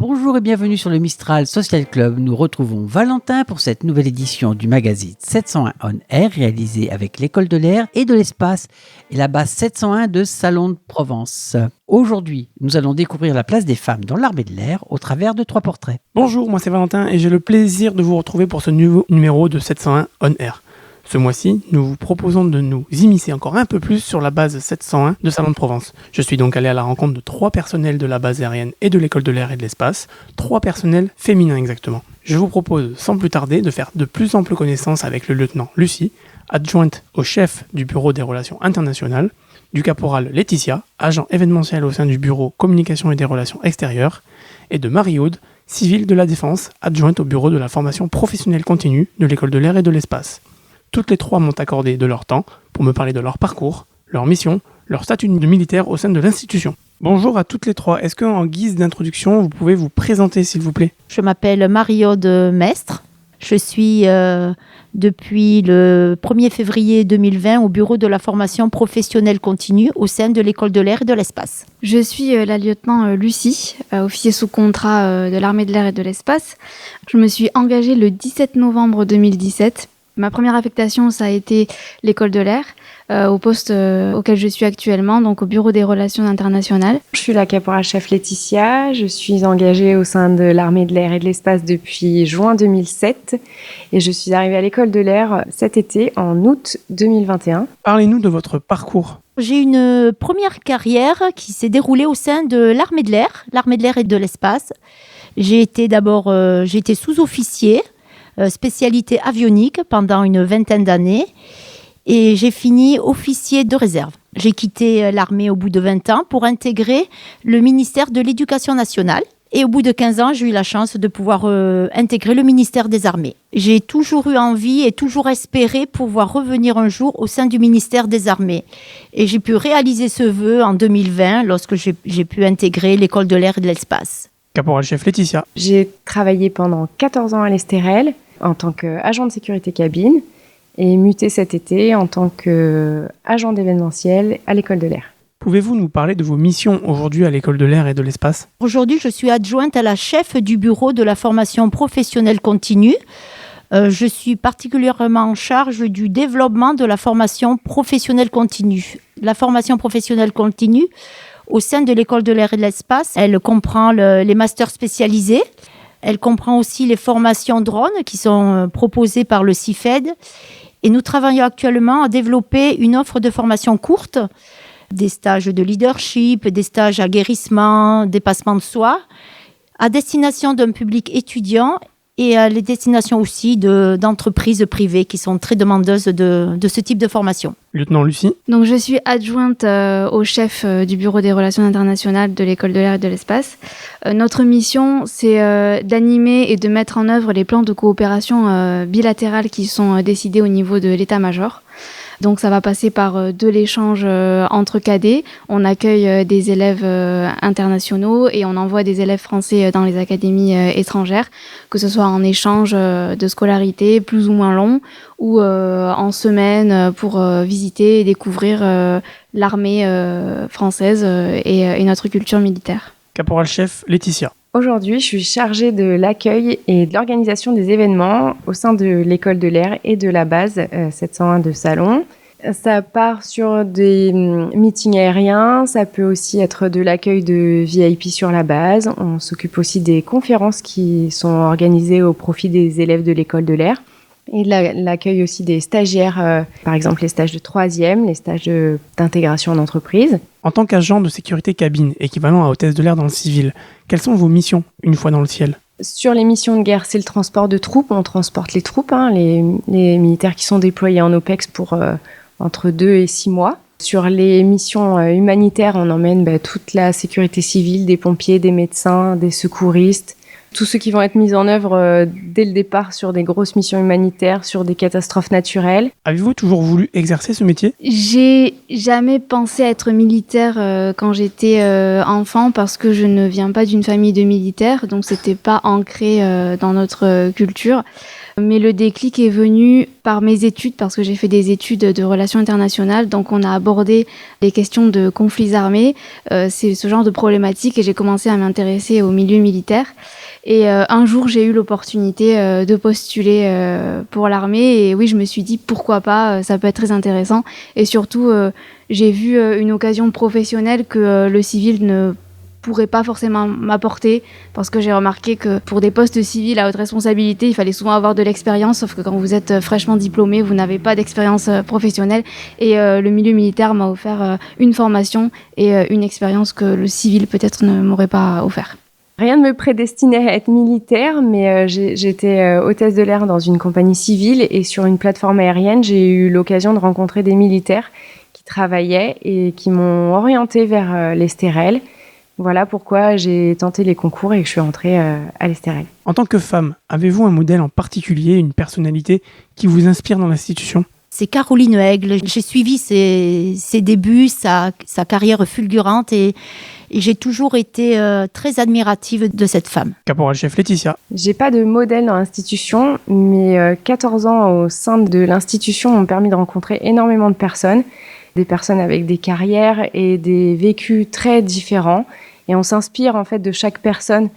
Bonjour et bienvenue sur le Mistral Social Club. Nous retrouvons Valentin pour cette nouvelle édition du magazine 701 On Air réalisée avec l'École de l'Air et de l'Espace et la base 701 de Salon de Provence. Aujourd'hui, nous allons découvrir la place des femmes dans l'armée de l'air au travers de 3 portraits. Bonjour, moi c'est Valentin et j'ai le plaisir de vous retrouver pour ce nouveau numéro de 701 On Air. Ce mois-ci, nous vous proposons de nous immiscer encore un peu plus sur la base 701 de Salon de Provence. Je suis donc allé à la rencontre de 3 personnels de la base aérienne et de l'École de l'Air et de l'Espace, 3 personnels féminins exactement. Je vous propose sans plus tarder de faire de plus amples connaissances avec le lieutenant Lucie, adjointe au chef du Bureau des Relations Internationales, du caporal Laetitia, agent événementiel au sein du Bureau Communication et des Relations Extérieures, et de Marie-Aude, civile de la Défense, adjointe au Bureau de la formation professionnelle continue de l'École de l'Air et de l'Espace. Toutes les 3 m'ont accordé de leur temps pour me parler de leur parcours, leur mission, leur statut de militaire au sein de l'institution. Bonjour à toutes les 3. Est-ce qu'en guise d'introduction, vous pouvez vous présenter s'il vous plaît ? Je m'appelle Marie-Aude Mestre. Je suis depuis le 1er février 2020 au bureau de la formation professionnelle continue au sein de l'École de l'Air et de l'Espace. Je suis la lieutenant Lucie, officier sous contrat de l'Armée de l'Air et de l'Espace. Je me suis engagée le 17 novembre 2017. Ma première affectation, ça a été l'École de l'Air, au poste auquel je suis actuellement, donc au Bureau des Relations Internationales. Je suis la caporal-chef Laetitia, je suis engagée au sein de l'Armée de l'Air et de l'Espace depuis juin 2007 et je suis arrivée à l'École de l'Air cet été, en août 2021. Parlez-nous de votre parcours. J'ai une première carrière qui s'est déroulée au sein de l'Armée de l'Air et de l'Espace. J'ai été sous-officier, spécialité avionique pendant une 20aine d'années et j'ai fini officier de réserve. J'ai quitté l'armée au bout de 20 ans pour intégrer le ministère de l'Éducation nationale et au bout de 15 ans, j'ai eu la chance de pouvoir intégrer le ministère des Armées. J'ai toujours eu envie et toujours espéré pouvoir revenir un jour au sein du ministère des Armées et j'ai pu réaliser ce vœu en 2020 lorsque j'ai pu intégrer l'École de l'Air et de l'Espace. Caporal-chef Laetitia. J'ai travaillé pendant 14 ans à l'Estérel en tant qu'agent de sécurité cabine et muté cet été en tant qu'agent d'événementiel à l'École de l'Air. Pouvez-vous nous parler de vos missions aujourd'hui à l'École de l'Air et de l'Espace ? Aujourd'hui, je suis adjointe à la chef du Bureau de la formation professionnelle continue. Je suis particulièrement en charge du développement de la formation professionnelle continue. La formation professionnelle continue, au sein de l'École de l'Air et de l'Espace, elle comprend les masters spécialisés. Elle comprend aussi les formations drones qui sont proposées par le CIFED. Et nous travaillons actuellement à développer une offre de formation courte, des stages de leadership, des stages à guérissement, dépassement de soi, à destination d'un public étudiant et à les destinations aussi d'entreprises privées qui sont très demandeuses de ce type de formation. Lieutenant Lucie. Donc je suis adjointe au chef du Bureau des Relations Internationales de l'École de l'Air et de l'Espace. Notre mission, c'est d'animer et de mettre en œuvre les plans de coopération bilatérales qui sont décidés au niveau de l'état-major. Donc ça va passer par de l'échange entre cadets. On accueille des élèves internationaux et on envoie des élèves français dans les académies étrangères, que ce soit en échange de scolarité plus ou moins long ou en semaine pour visiter et découvrir l'armée française et notre culture militaire. Caporal-chef Laetitia. Aujourd'hui, je suis chargée de l'accueil et de l'organisation des événements au sein de l'École de l'Air et de la base 701 de Salon. Ça part sur des meetings aériens, ça peut aussi être de l'accueil de VIP sur la base. On s'occupe aussi des conférences qui sont organisées au profit des élèves de l'École de l'Air. Et l'accueil aussi des stagiaires, par exemple les stages de 3e, les stages d'intégration en entreprise. En tant qu'agent de sécurité cabine, équivalent à hôtesse de l'air dans le civil, quelles sont vos missions une fois dans le ciel ? Sur les missions de guerre, c'est le transport de troupes. On transporte les troupes, les militaires qui sont déployés en OPEX pour entre 2 et 6 mois. Sur les missions humanitaires, on emmène toute la sécurité civile, des pompiers, des médecins, des secouristes, tous ceux qui vont être mis en œuvre dès le départ sur des grosses missions humanitaires, sur des catastrophes naturelles. Avez-vous toujours voulu exercer ce métier ? J'ai jamais pensé être militaire quand j'étais enfant parce que je ne viens pas d'une famille de militaires, donc c'était pas ancré dans notre culture. Mais le déclic est venu par mes études, parce que j'ai fait des études de relations internationales. Donc on a abordé les questions de conflits armés. C'est ce genre de problématique et j'ai commencé à m'intéresser au milieu militaire. Et un jour, j'ai eu l'opportunité de postuler pour l'armée. Et oui, je me suis dit, pourquoi pas, ça peut être très intéressant. Et surtout, j'ai vu une occasion professionnelle que le civil ne pourrait pas forcément m'apporter, parce que j'ai remarqué que pour des postes civils à haute responsabilité, il fallait souvent avoir de l'expérience, sauf que quand vous êtes fraîchement diplômé, vous n'avez pas d'expérience professionnelle. Et le milieu militaire m'a offert une formation et une expérience que le civil peut-être ne m'aurait pas offert. Rien ne me prédestinait à être militaire, mais j'étais hôtesse de l'air dans une compagnie civile et sur une plateforme aérienne, j'ai eu l'occasion de rencontrer des militaires qui travaillaient et qui m'ont orientée vers l'Estérel. Voilà pourquoi j'ai tenté les concours et que je suis entrée à l'Estérel. En tant que femme, avez-vous un modèle en particulier, une personnalité qui vous inspire dans l'institution ? C'est Caroline Aigle. J'ai suivi ses débuts, sa carrière fulgurante et j'ai toujours été très admirative de cette femme. Caporal-chef Laetitia. J'ai pas de modèle dans l'institution, mais 14 ans au sein de l'institution m'ont permis de rencontrer énormément de personnes, des personnes avec des carrières et des vécus très différents. Et on s'inspire en fait de chaque personne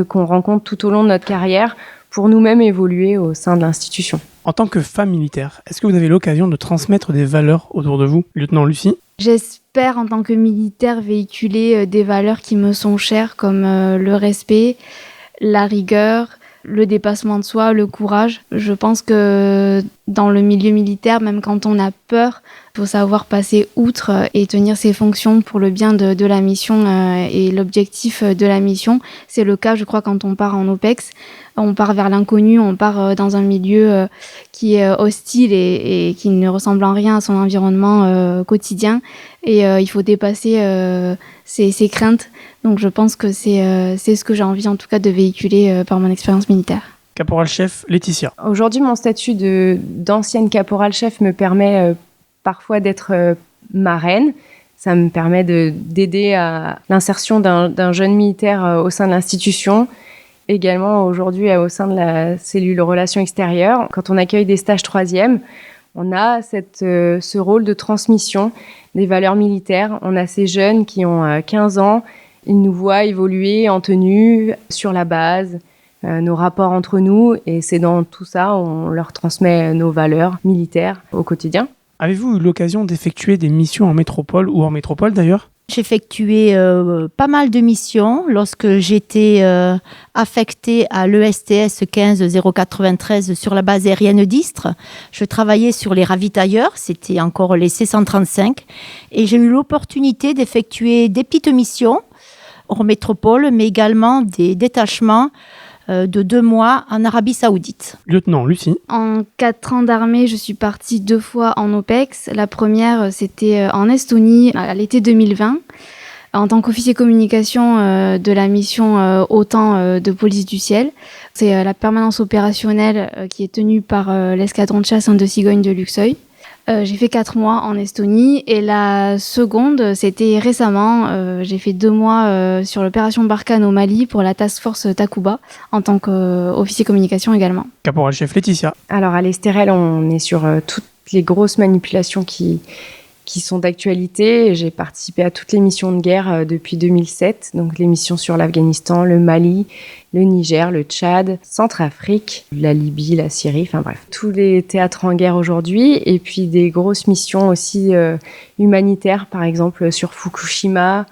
qu'on rencontre tout au long de notre carrière pour nous-mêmes évoluer au sein de l'institution. En tant que femme militaire, est-ce que vous avez l'occasion de transmettre des valeurs autour de vous, lieutenant Lucie ? J'espère, en tant que militaire, véhiculer des valeurs qui me sont chères, comme le respect, la rigueur, le dépassement de soi, le courage. Je pense que dans le milieu militaire, même quand on a peur, il faut savoir passer outre et tenir ses fonctions pour le bien de la mission et l'objectif de la mission. C'est le cas, je crois, quand on part en OPEX. On part vers l'inconnu, on part dans un milieu qui est hostile et qui ne ressemble en rien à son environnement quotidien. Et il faut dépasser ses craintes. Donc je pense que c'est ce que j'ai envie en tout cas de véhiculer par mon expérience militaire. Caporal-chef Laetitia. Aujourd'hui, mon statut d'ancienne caporal-chef me permet parfois d'être marraine. Ça me permet d'aider à l'insertion d'un jeune militaire au sein de l'institution. Également, aujourd'hui, au sein de la cellule relations extérieures, quand on accueille des stages 3e, on a ce rôle de transmission des valeurs militaires. On a ces jeunes qui ont 15 ans, ils nous voient évoluer en tenue, sur la base, nos rapports entre nous, et c'est dans tout ça on leur transmet nos valeurs militaires au quotidien. Avez-vous eu l'occasion d'effectuer des missions en métropole ou hors métropole d'ailleurs ? J'ai effectué pas mal de missions lorsque j'étais affectée à l'ESTS 15093 sur la base aérienne d'Istres. Je travaillais sur les ravitailleurs, c'était encore les C-135, et j'ai eu l'opportunité d'effectuer des petites missions hors métropole, mais également des détachements de 2 mois en Arabie Saoudite. Lieutenant Lucie. En 4 ans d'armée, je suis partie 2 fois en OPEX. La première, c'était en Estonie, à l'été 2020, en tant qu'officier communication de la mission OTAN de police du ciel. C'est la permanence opérationnelle qui est tenue par l'escadron de chasse de cigogne de Luxeuil. J'ai fait 4 mois en Estonie et la seconde, c'était récemment. J'ai fait 2 mois sur l'opération Barkhane au Mali pour la task force Takuba en tant qu'officier communication également. Caporal-chef Laetitia. Alors à l'Estérel, on est sur toutes les grosses manipulations qui sont d'actualité. J'ai participé à toutes les missions de guerre depuis 2007, donc les missions sur l'Afghanistan, le Mali, le Niger, le Tchad, Centrafrique, la Libye, la Syrie, enfin bref, tous les théâtres en guerre aujourd'hui, et puis des grosses missions aussi humanitaires, par exemple sur Fukushima,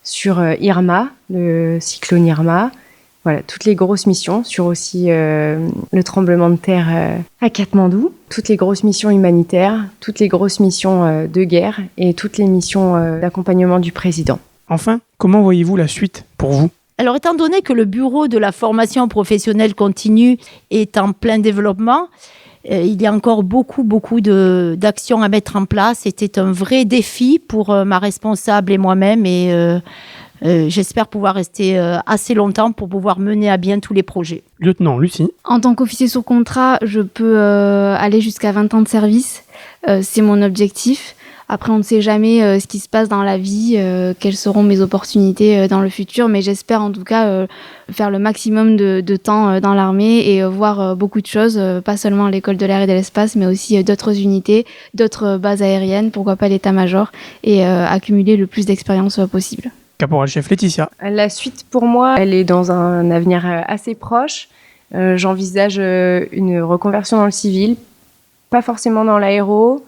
sur Irma, le cyclone Irma. Voilà, toutes les grosses missions, sur aussi le tremblement de terre à Katmandou, toutes les grosses missions humanitaires, toutes les grosses missions de guerre et toutes les missions d'accompagnement du président. Enfin, comment voyez-vous la suite pour vous ? Alors, étant donné que le bureau de la formation professionnelle continue est en plein développement, il y a encore beaucoup d'actions à mettre en place. C'était un vrai défi pour ma responsable et moi-même et j'espère pouvoir rester assez longtemps pour pouvoir mener à bien tous les projets. Lieutenant Lucie. En tant qu'officier sous contrat, je peux aller jusqu'à 20 ans de service. C'est mon objectif. Après, on ne sait jamais ce qui se passe dans la vie, quelles seront mes opportunités dans le futur, mais j'espère en tout cas faire le maximum de temps dans l'armée et voir beaucoup de choses, pas seulement à l'école de l'air et de l'espace, mais aussi d'autres unités, d'autres bases aériennes, pourquoi pas l'état-major, et accumuler le plus d'expérience possible. Caporal-chef Laetitia. La suite, pour moi, elle est dans un avenir assez proche. J'envisage une reconversion dans le civil, pas forcément dans l'aéro,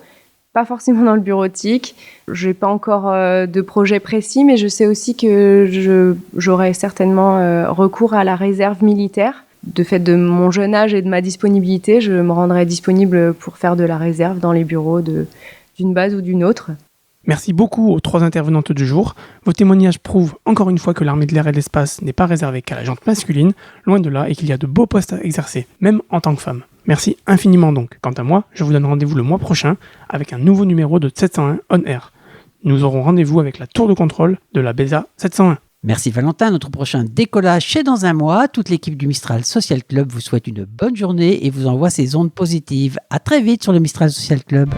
pas forcément dans le bureautique. Je n'ai pas encore de projet précis, mais je sais aussi que j'aurai certainement recours à la réserve militaire. De fait de mon jeune âge et de ma disponibilité, je me rendrai disponible pour faire de la réserve dans les bureaux d'une base ou d'une autre. Merci beaucoup aux 3 intervenantes du jour. Vos témoignages prouvent encore une fois que l'armée de l'air et de l'espace n'est pas réservée qu'à la gente masculine, loin de là, et qu'il y a de beaux postes à exercer, même en tant que femme. Merci infiniment donc. Quant à moi, je vous donne rendez-vous le mois prochain avec un nouveau numéro de 701 On Air. Nous aurons rendez-vous avec la tour de contrôle de la BESA 701. Merci Valentin. Notre prochain décollage, c'est dans un mois. Toute l'équipe du Mistral Social Club vous souhaite une bonne journée et vous envoie ses ondes positives. À très vite sur le Mistral Social Club.